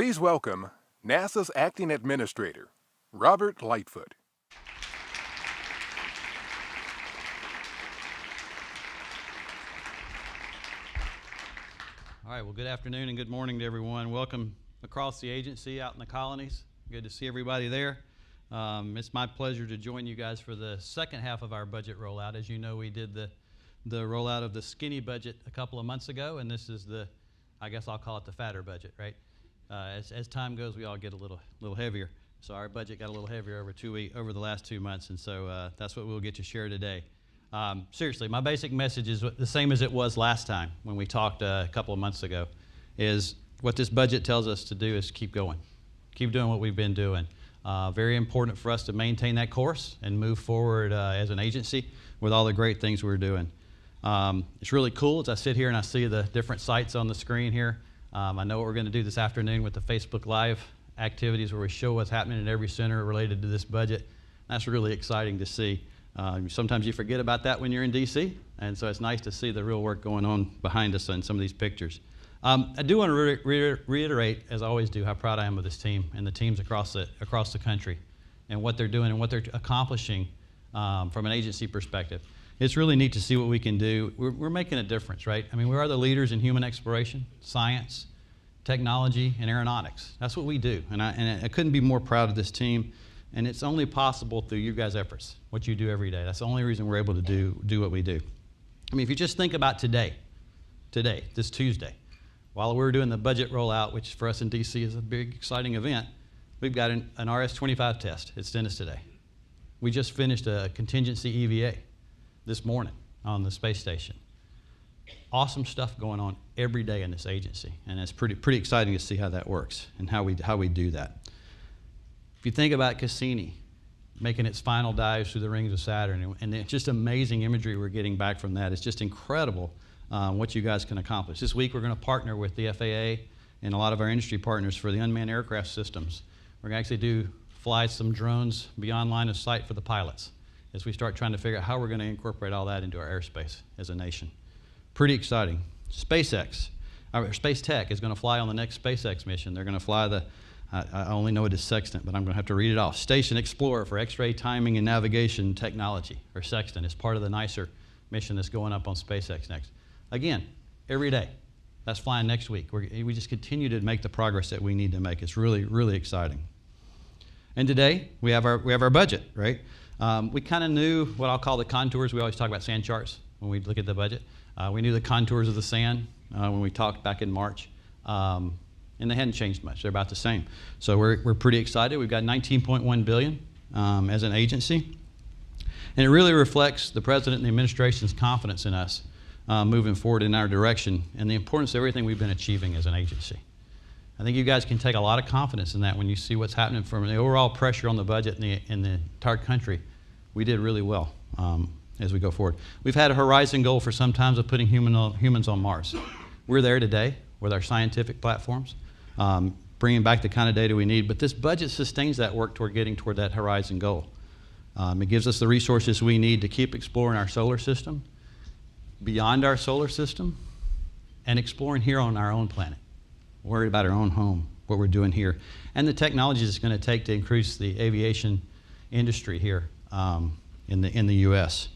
Please welcome NASA's Acting Administrator, Robert Lightfoot. All right, well, good afternoon and good morning to everyone. Welcome across the agency out in the colonies. Good to see everybody there. It's my pleasure to join you guys for the second half of our budget rollout. As you know, we did the rollout of the skinny budget a couple of months ago, and this is I guess I'll call it the fatter budget, right? As time goes, we all get a little heavier. So our budget got a little heavier over the last 2 months, and so that's what we'll get to share today. Seriously, my basic message is the same as it was last time when we talked a couple of months ago, is what this budget tells us to do is keep going. Keep doing what we've been doing. Very important for us to maintain that course and move forward as an agency with all the great things we're doing. It's really cool as I sit here and I see the different sites on the screen here. I know what we're going to do this afternoon with the Facebook Live activities where we show what's happening in every center related to this budget. That's really exciting to see. Sometimes you forget about that when you're in D.C., and so it's nice to see the real work going on behind us in some of these pictures. I do want to reiterate, as I always do, how proud I am of this team and the teams across the country and what they're doing and what they're accomplishing from an agency perspective. It's really neat to see what we can do. We're making a difference, right? I mean, we are the leaders in human exploration, science, technology, and aeronautics. That's what we do, and I couldn't be more proud of this team. And it's only possible through you guys' efforts, what you do every day. That's the only reason we're able to do what we do. I mean, if you just think about today, this Tuesday, while we're doing the budget rollout, which for us in D.C. is a big, exciting event, we've got an RS-25 test at Stennis today. We just finished a contingency EVA this morning on the space station. Awesome stuff going on every day in this agency, and it's pretty exciting to see how that works and how we do that. If you think about Cassini making its final dives through the rings of Saturn, and it's just amazing imagery we're getting back from that. It's just incredible what you guys can accomplish. This week we're going to partner with the FAA and a lot of our industry partners for the unmanned aircraft systems. We're going to actually fly some drones beyond line of sight for the pilots as we start trying to figure out how we're going to incorporate all that into our airspace as a nation. Pretty exciting. Space Tech is going to fly on the next SpaceX mission. They're going to fly I only know it is Sextant, but I'm going to have to read it off. Station Explorer for X-ray timing and navigation technology, or Sextant. It's part of the NICER mission that's going up on SpaceX next. Again, every day. That's flying next week. We just continue to make the progress that we need to make. It's really, really exciting. And today, we have our budget, right? We kind of knew what I'll call the contours. We always talk about sand charts when we look at the budget. We knew the contours of the sand when we talked back in March. And they hadn't changed much. They're about the same. So we're pretty excited. We've got $19.1 billion as an agency. And it really reflects the President and the administration's confidence in us moving forward in our direction and the importance of everything we've been achieving as an agency. I think you guys can take a lot of confidence in that when you see what's happening from the overall pressure on the budget in the entire country. We did really well as we go forward. We've had a horizon goal for some time of putting humans on Mars. We're there today with our scientific platforms. Bringing back the kind of data we need, but this budget sustains that work toward getting toward that horizon goal. It gives us the resources we need to keep exploring our solar system, beyond our solar system, and exploring here on our own planet. Worried about our own home, what we're doing here, and the technologies it's going to take to increase the aviation industry here in the U.S.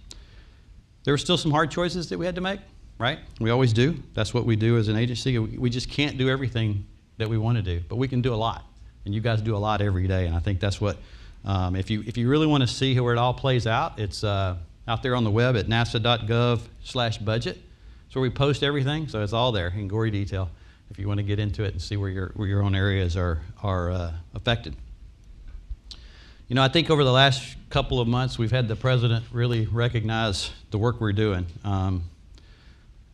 There were still some hard choices that we had to make, right? We always do. That's what we do as an agency. We just can't do everything that we want to do, but we can do a lot, and you guys do a lot every day, and I think that's what, if you really want to see where it all plays out, it's out there on the web at nasa.gov/budget. It's where we post everything, so it's all there in gory detail if you want to get into it and see where your own areas are affected. You know, I think over the last couple of months, we've had the President really recognize the work we're doing.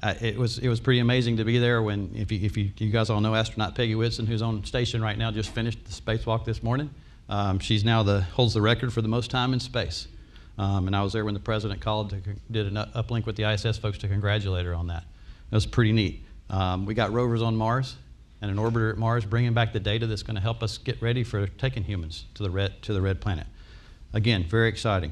It was pretty amazing to be there when, if you guys all know astronaut Peggy Whitson, who's on station right now, just finished the spacewalk this morning. She's now holds the record for the most time in space. And I was there when the President did an uplink with the ISS folks to congratulate her on that. It was pretty neat. We got rovers on Mars and an orbiter at Mars, bringing back the data that's going to help us get ready for taking humans to the red planet. Again, very exciting.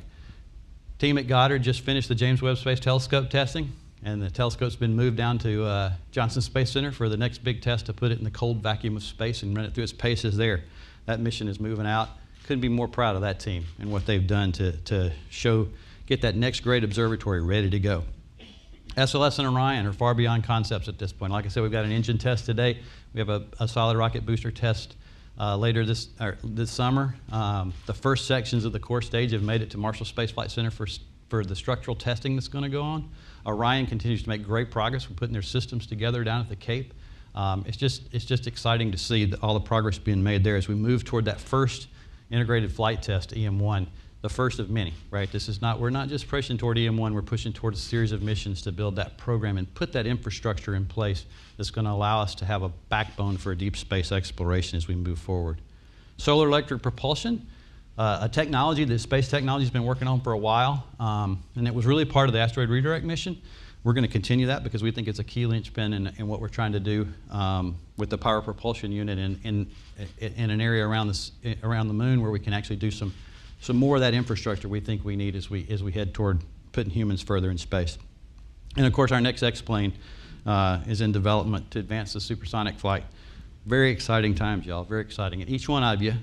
Team at Goddard just finished the James Webb Space Telescope testing. and the telescope's been moved down to Johnson Space Center for the next big test to put it in the cold vacuum of space and run it through its paces there. That mission is moving out. Couldn't be more proud of that team and what they've done to get that next great observatory ready to go. SLS and Orion are far beyond concepts at this point. Like I said, we've got an engine test today. We have a solid rocket booster test later this summer. The first sections of the core stage have made it to Marshall Space Flight Center for the structural testing that's going to go on. Orion continues to make great progress with putting their systems together down at the Cape. It's just exciting to see all the progress being made there as we move toward that first integrated flight test, EM1, the first of many, right? We're not just pushing toward EM1, we're pushing toward a series of missions to build that program and put that infrastructure in place that's going to allow us to have a backbone for a deep space exploration as we move forward. Solar electric propulsion, a technology that space technology has been working on for a while, and it was really part of the asteroid redirect mission. We're going to continue that because we think it's a key linchpin in what we're trying to do with the power propulsion unit in an area around the moon where we can actually do some more of that infrastructure we think we need as we head toward putting humans further in space. And of course, our next X-plane is in development to advance the supersonic flight. Very exciting times, y'all, very exciting. And each one of you,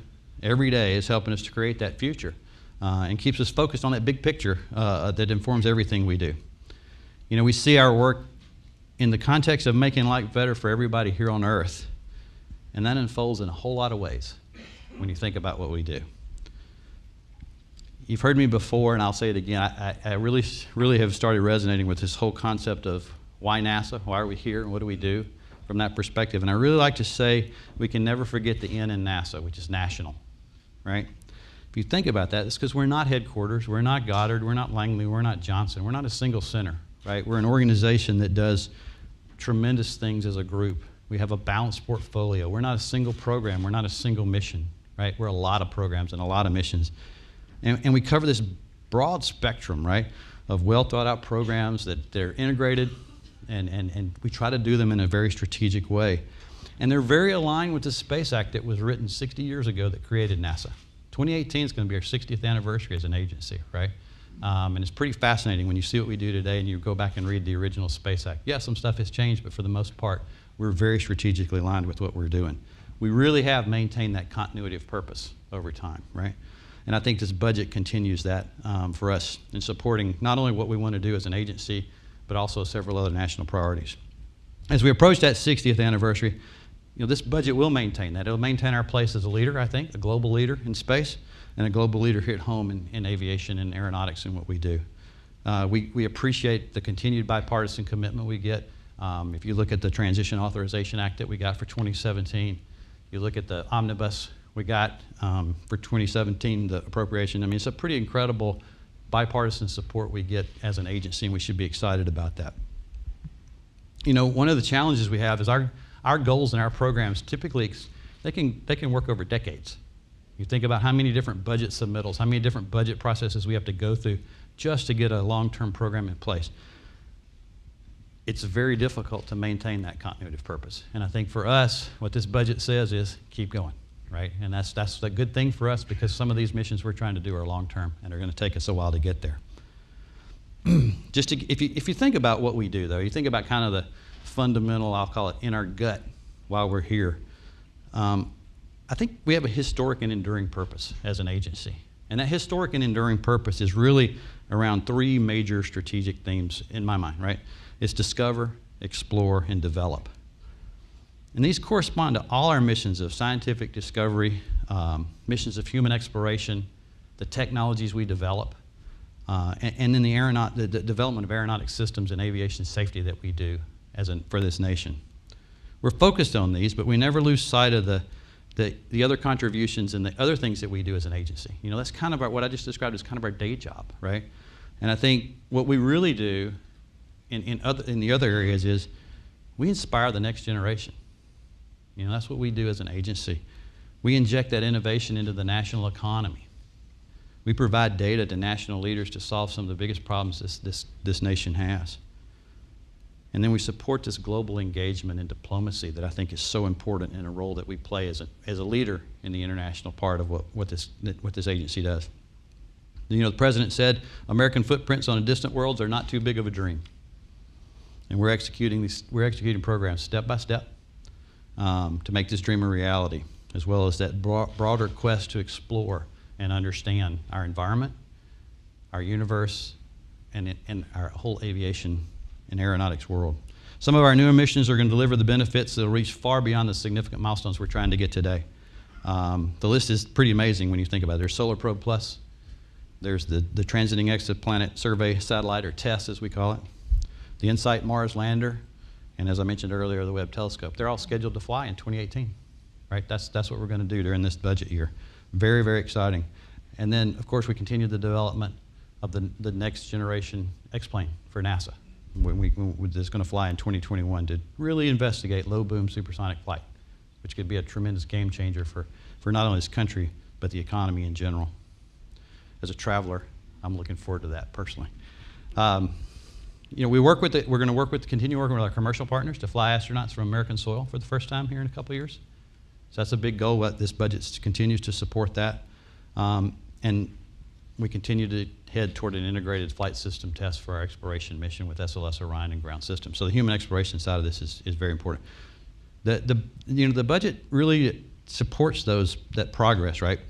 every day, is helping us to create that future and keeps us focused on that big picture that informs everything we do. You know, we see our work in the context of making life better for everybody here on Earth, and that unfolds in a whole lot of ways when you think about what we do. You've heard me before, and I'll say it again, I really have started resonating with this whole concept of why NASA, why are we here, and what do we do from that perspective. And I really like to say we can never forget the N in NASA, which is national, right? If you think about that, it's because we're not headquarters, we're not Goddard, we're not Langley, we're not Johnson, we're not a single center, right? We're an organization that does tremendous things as a group. We have a balanced portfolio. We're not a single program, we're not a single mission, right? We're a lot of programs and a lot of missions. And we cover this broad spectrum, right, of well thought out programs that they're integrated, and we try to do them in a very strategic way. And they're very aligned with the Space Act that was written 60 years ago that created NASA. 2018 is going to be our 60th anniversary as an agency, right? And it's pretty fascinating when you see what we do today and you go back and read the original Space Act. Yeah, some stuff has changed, but for the most part, we're very strategically aligned with what we're doing. We really have maintained that continuity of purpose over time, right? And I think this budget continues that for us in supporting not only what we want to do as an agency, but also several other national priorities. As we approach that 60th anniversary, you know, this budget will maintain that. It'll maintain our place as a leader, I think, a global leader in space, and a global leader here at home in aviation and aeronautics and what we do. We appreciate the continued bipartisan commitment we get. If you look at the Transition Authorization Act that we got for 2017, you look at the omnibus we got for 2017, the appropriation. I mean, it's a pretty incredible bipartisan support we get as an agency, and we should be excited about that. You know, one of the challenges we have is our goals and our programs typically, they can work over decades. You think about how many different budget submittals, how many different budget processes we have to go through just to get a long-term program in place. It's very difficult to maintain that continuity of purpose. And I think for us, what this budget says is keep going. Right? And that's a good thing for us because some of these missions we're trying to do are long-term and are going to take us a while to get there. If you think about what we do, though, you think about kind of the fundamental, I'll call it, in our gut while we're here, I think we have a historic and enduring purpose as an agency. And that historic and enduring purpose is really around three major strategic themes in my mind, right? It's discover, explore, and develop. And these correspond to all our missions of scientific discovery, missions of human exploration, the technologies we develop, and then the development of aeronautic systems and aviation safety that we do for this nation. We're focused on these, but we never lose sight of the other contributions and the other things that we do as an agency. You know, that's kind of what I just described as kind of our day job, right? And I think what we really do in the other areas is we inspire the next generation. You know, that's what we do as an agency. We inject that innovation into the national economy. We provide data to national leaders to solve some of the biggest problems this nation has. And then we support this global engagement and diplomacy that I think is so important in a role that we play as a leader in the international part of what this agency does. You know, the president said American footprints on a distant world are not too big of a dream. And we're executing programs step by step to make this dream a reality, as well as that broader quest to explore and understand our environment, our universe, and our whole aviation and aeronautics world. Some of our newer missions are going to deliver the benefits that will reach far beyond the significant milestones we're trying to get today. The list is pretty amazing when you think about it. There's Solar Probe Plus. There's the Transiting Exoplanet Survey Satellite, or TESS as we call it. The InSight Mars Lander, and as I mentioned earlier, the Webb Telescope. They're all scheduled to fly in 2018, right? That's what we're going to do during this budget year. Very, very exciting. And then, of course, we continue the development of the next generation X-plane for NASA. That's going to fly in 2021 to really investigate low-boom supersonic flight, which could be a tremendous game changer for not only this country, but the economy in general. As a traveler, I'm looking forward to that personally. We're going to continue working with our commercial partners to fly astronauts from American soil for the first time here in a couple of years. So that's a big goal. This budget continues to support that. And we continue to head toward an integrated flight system test for our exploration mission with SLS Orion and ground systems. So the human exploration side of this is very important. The budget really supports that progress, right?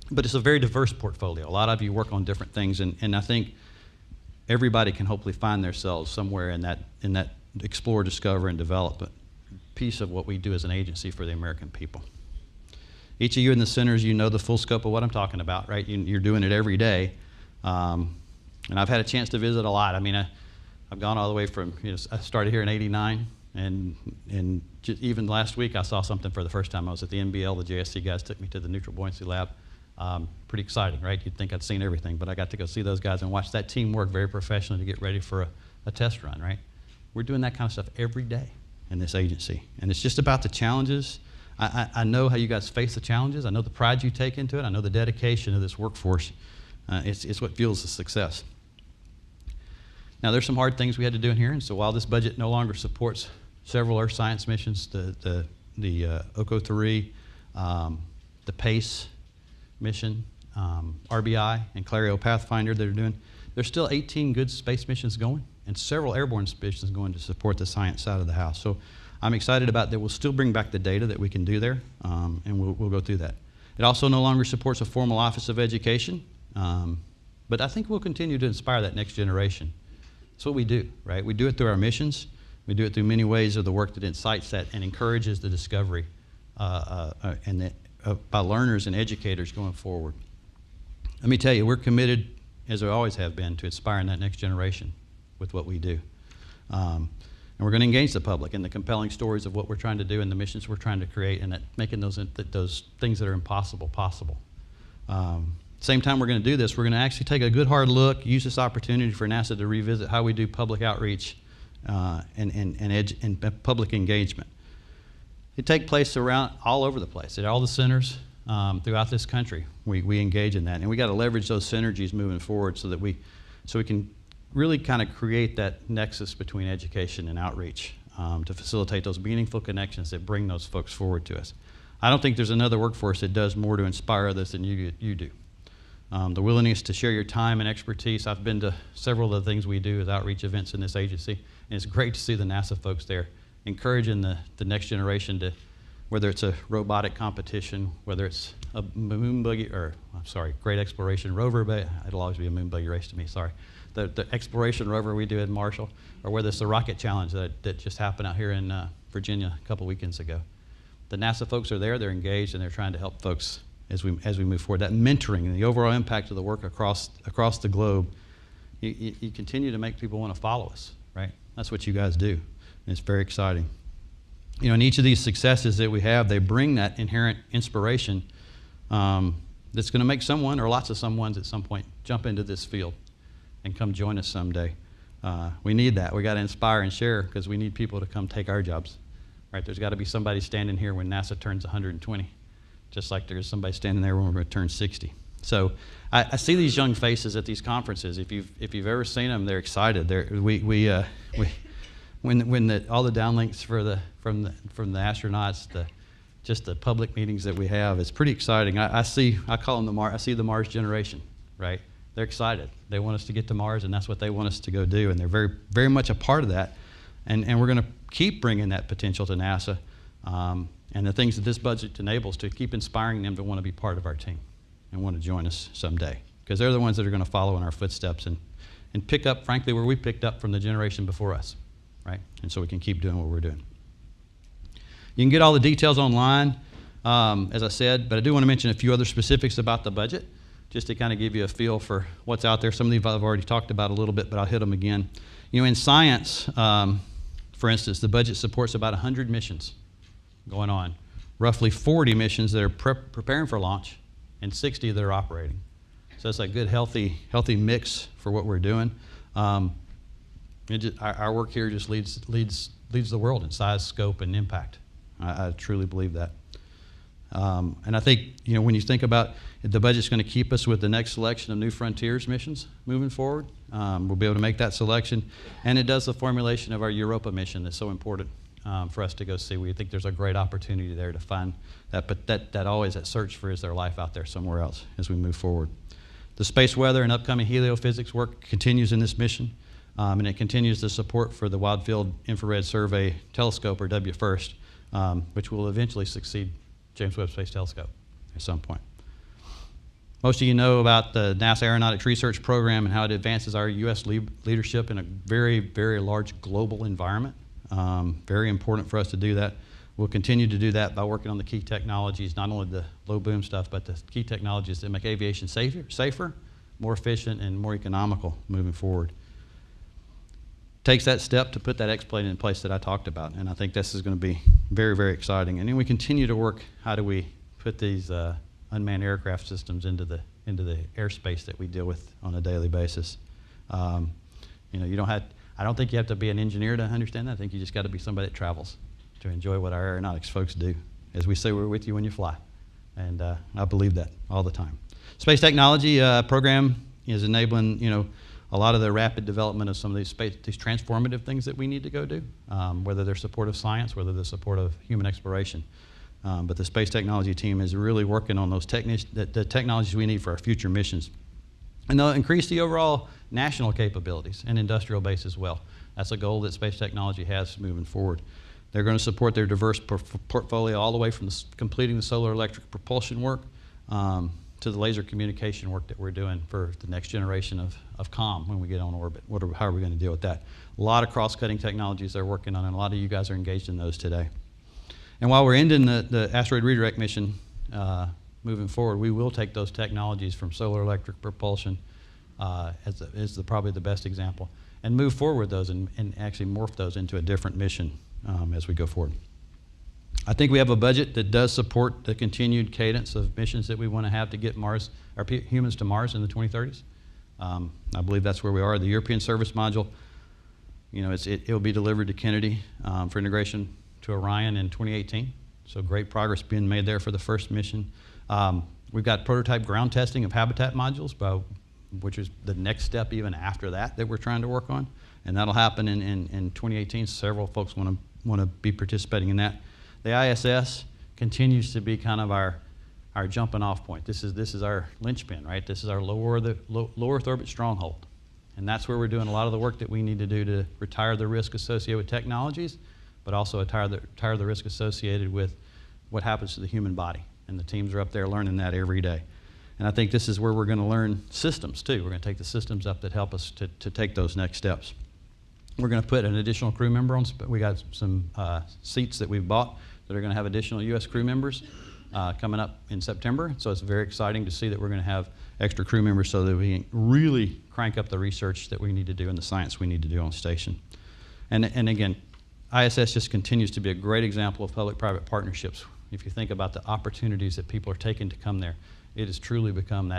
But it's a very diverse portfolio. A lot of you work on different things, and I think everybody can hopefully find themselves somewhere in that explore, discover, and develop piece of what we do as an agency for the American people. Each of you in the centers, you know the full scope of what I'm talking about, right? You're doing it every day. And I've had a chance to visit a lot. I mean, I've gone all the way from, I started here in '89, and even last week I saw something for the first time. I was at the NBL, the JSC guys took me to the Neutral Buoyancy Lab. Pretty exciting, right? You'd think I'd seen everything, but I got to go see those guys and watch that team work very professionally to get ready for a test run, right? We're doing that kind of stuff every day in this agency, and it's just about the challenges. I know how you guys face the challenges. I know the pride you take into it. I know the dedication of this workforce. It's what fuels the success. Now, there's some hard things we had to do in here, and so while this budget no longer supports several Earth science missions, the OCO-3, the PACE mission, RBI, and Clario Pathfinder that are doing, there's still 18 good space missions going and several airborne missions going to support the science side of the house. So I'm excited about that. We'll still bring back the data that we can do there, and we'll go through that. It also no longer supports a formal Office of Education, but I think we'll continue to inspire that next generation. That's what we do, right? We do it through our missions. We do it through many ways of the work that incites that and encourages the discovery by learners and educators going forward. Let me tell you, we're committed, as we always have been, to inspiring that next generation with what we do. And we're going to engage the public in the compelling stories of what we're trying to do and the missions we're trying to create, and making those things that are impossible possible. Same time we're going to do this, we're going to actually take a good hard look, use this opportunity for NASA to revisit how we do public outreach and public engagement. It takes place around all over the place, at all the centers throughout this country. We engage in that, and we got to leverage those synergies moving forward so we can really kind of create that nexus between education and outreach to facilitate those meaningful connections that bring those folks forward to us. I don't think there's another workforce that does more to inspire others than you do. The willingness to share your time and expertise. I've been to several of the things we do as outreach events in this agency, and it's great to see the NASA folks there encouraging the next generation to, whether it's a robotic competition, whether it's a moon buggy, great exploration rover, but it'll always be a moon buggy race to me, sorry. The exploration rover we do in Marshall, or whether it's the rocket challenge that just happened out here in Virginia a couple weekends ago. The NASA folks are there, they're engaged, and they're trying to help folks as we move forward. That mentoring and the overall impact of the work across the globe, you continue to make people want to follow us, right? That's what you guys do, and it's very exciting. In each of these successes that we have, they bring that inherent inspiration that's going to make someone or lots of someones at some point jump into this field and come join us someday. We need that. We got to inspire and share, because we need people to come take our jobs. Right? There's got to be somebody standing here when NASA turns 120, just like there's somebody standing there when we're going to turn 60. So I see these young faces at these conferences. If you've ever seen them, they're excited. When all the downlinks from the astronauts, just the public meetings that we have, it's pretty exciting. I call them I see the Mars generation, right? They're excited. They want us to get to Mars, and that's what they want us to go do, and they're very, very much a part of that. And we're going to keep bringing that potential to NASA and the things that this budget enables to keep inspiring them to want to be part of our team and want to join us someday. Because they're the ones that are going to follow in our footsteps and pick up, frankly, where we picked up from the generation before us, right? And so we can keep doing what we're doing. You can get all the details online, as I said, but I do want to mention a few other specifics about the budget, just to kind of give you a feel for what's out there. Some of these I've already talked about a little bit, but I'll hit them again. You know, in science, for instance, the budget supports about 100 missions going on, roughly 40 missions that are preparing for launch, and 60 that are operating. So it's a good, healthy mix for what we're doing. Our work here just leads the world in size, scope, and impact. I truly believe that. And I think, you know, when you think about it, the budget's going to keep us with the next selection of New Frontiers missions moving forward. We'll be able to make that selection. And it does the formulation of our Europa mission that's so important for us to go see. We think there's a great opportunity there to find that, but that always that search for, is there life out there somewhere else as we move forward. The space weather and upcoming heliophysics work continues in this mission, and it continues the support for the Wide Field Infrared Survey Telescope, or WFIRST, which will eventually succeed James Webb Space Telescope at some point. Most of you know about the NASA Aeronautics Research Program and how it advances our U.S. leadership in a very, very large global environment. Very important for us to do that. We'll continue to do that by working on the key technologies, not only the low boom stuff, but the key technologies that make aviation safer, more efficient, and more economical moving forward. Takes that step to put that X-plane in place that I talked about, and I think this is going to be very, very exciting. And then we continue to work, how do we put these unmanned aircraft systems into the airspace that we deal with on a daily basis. You know, I don't think you have to be an engineer to understand that. I think you just got to be somebody that travels to enjoy what our aeronautics folks do. As we say, we're with you when you fly. And I believe that all the time. Space technology program is enabling, you know, a lot of the rapid development of some of these transformative things that we need to go do, whether they're support of science, whether they're support of human exploration. But the space technology team is really working on those the technologies we need for our future missions. And they'll increase the overall national capabilities and industrial base as well. That's a goal that space technology has moving forward. They're going to support their diverse portfolio all the way from completing the solar electric propulsion work to the laser communication work that we're doing for the next generation of comm when we get on orbit. How are we going to deal with that? A lot of cross-cutting technologies they're working on, and a lot of you guys are engaged in those today. And while we're ending the asteroid redirect mission moving forward, we will take those technologies from solar electric propulsion as probably the best example, and move forward those and actually morph those into a different mission as we go forward. I think we have a budget that does support the continued cadence of missions that we want to have to get humans to Mars in the 2030s. I believe that's where we are. The European Service Module, you know, it will be delivered to Kennedy for integration to Orion in 2018. So great progress being made there for the first mission. We've got prototype ground testing of habitat modules, which is the next step even after that we're trying to work on. And that'll happen in 2018. Several folks want to be participating in that. The ISS continues to be kind of our jumping off point. This is our linchpin, right? This is our low Earth orbit stronghold. And that's where we're doing a lot of the work that we need to do to retire the risk associated with technologies, but also retire the risk associated with what happens to the human body. And the teams are up there learning that every day. And I think this is where we're going to learn systems too. We're going to take the systems up that help us to take those next steps. We're going to put an additional crew member on. We got some seats that we've bought that are going to have additional U.S. crew members coming up in September. So it's very exciting to see that we're going to have extra crew members so that we can really crank up the research that we need to do and the science we need to do on station. And again, ISS just continues to be a great example of public-private partnerships. If you think about the opportunities that people are taking to come there, it has truly become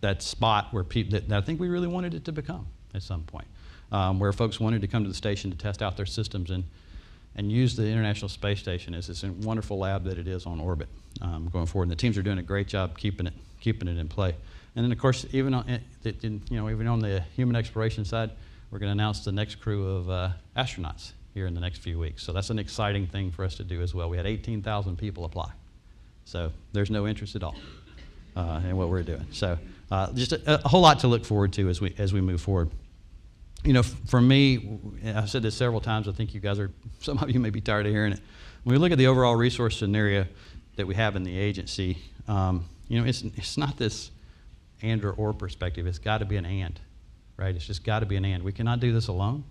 that spot where people that I think we really wanted it to become at some point, where folks wanted to come to the station to test out their systems and use the International Space Station as this wonderful lab that it is on orbit going forward. And the teams are doing a great job keeping it in play. And then of course, even on the human exploration side, we're going to announce the next crew of astronauts here in the next few weeks. So that's an exciting thing for us to do as well. We had 18,000 people apply. So there's no interest at all in what we're doing. So just a whole lot to look forward to as we move forward. For me, and I've said this several times, I think you guys some of you may be tired of hearing it. When we look at the overall resource scenario that we have in the agency, it's not this and or perspective. It's got to be an and, right? It's just got to be an and. We cannot do this alone.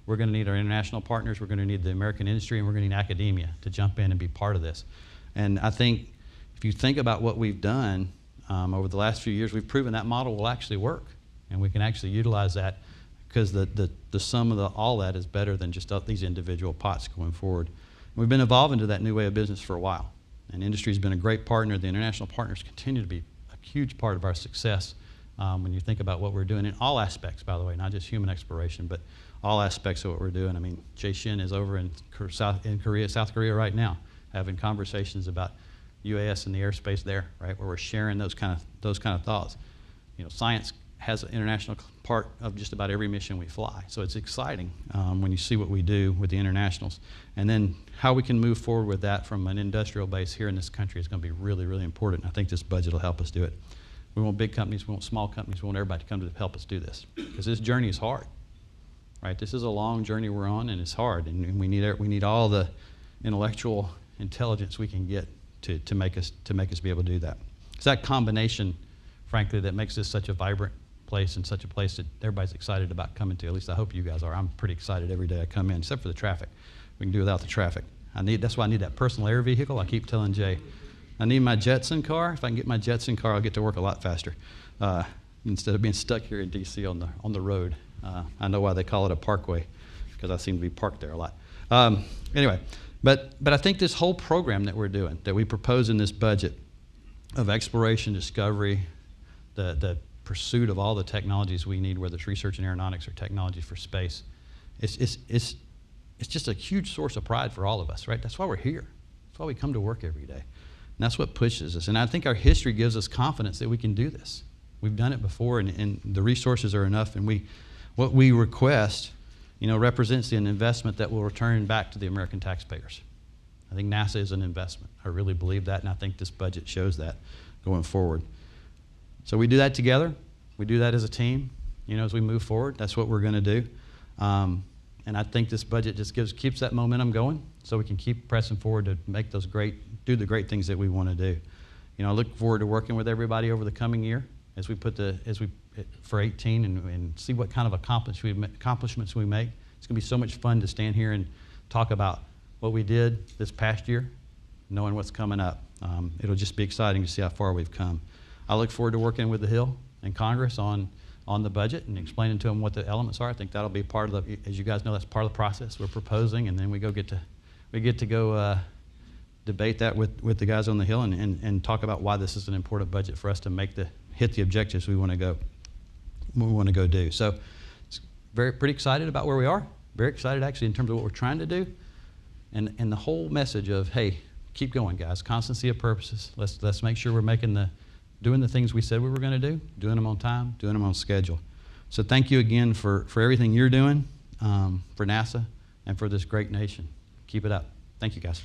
We're going to need our international partners. We're going to need the American industry, and we're going to need academia to jump in and be part of this. And I think if you think about what we've done over the last few years, we've proven that model will actually work, and we can actually utilize that because the sum of all that is better than just these individual pots going forward. And we've been evolving to that new way of business for a while, and industry's been a great partner. The international partners continue to be a huge part of our success when you think about what we're doing in all aspects, by the way, not just human exploration, but all aspects of what we're doing. I mean, Jay Shin is over in South Korea right now, having conversations about UAS and the airspace there, right, where we're sharing those kind of thoughts. Science has an international part of just about every mission we fly, so it's exciting when you see what we do with the internationals, and then how we can move forward with that from an industrial base here in this country is going to be really, really important. I think this budget will help us do it. We want big companies, we want small companies, we want everybody to come to help us do this, because this journey is hard. Right, this is a long journey we're on, and it's hard, and we need all the intellectual intelligence we can get to make us be able to do that. It's that combination, frankly, that makes this such a vibrant place and such a place that everybody's excited about coming to. At least I hope you guys are. I'm pretty excited every day I come in, except for the traffic. We can do without the traffic. That's why I need that personal air vehicle. I keep telling Jay, I need my Jetson car. If I can get my Jetson car, I'll get to work a lot faster instead of being stuck here in D.C. on the road. I know why they call it a parkway, because I seem to be parked there a lot. Anyway, but I think this whole program that we're doing, that we propose in this budget of exploration, discovery, the pursuit of all the technologies we need, whether it's research in aeronautics or technology for space, it's just a huge source of pride for all of us, right? That's why we're here. That's why we come to work every day. And that's what pushes us. And I think our history gives us confidence that we can do this. We've done it before, and the resources are enough, and what we request, represents an investment that will return back to the American taxpayers. I think NASA is an investment. I really believe that, and I think this budget shows that going forward. So we do that together. We do that as a team, as we move forward. That's what we're going to do. And I think this budget just keeps that momentum going, so we can keep pressing forward to make do the great things that we want to do. I look forward to working with everybody over the coming year as we for 18 and see what kind of accomplishments we make. It's going to be so much fun to stand here and talk about what we did this past year, knowing what's coming up. It'll just be exciting to see how far we've come. I look forward to working with the Hill and Congress on the budget and explaining to them what the elements are. I think that'll be part of as you guys know, that's part of the process. We're proposing, and then we get to go debate that with the guys on the Hill and talk about why this is an important budget for us to hit the objectives we want to go do. So pretty excited about where we are. Very excited actually in terms of what we're trying to do, and the whole message of, hey, keep going, guys. Constancy of purposes. Let's make sure we're doing the things we said we were going to do, doing them on time, doing them on schedule. So thank you again for everything you're doing for NASA and for this great nation. Keep it up. Thank you, guys.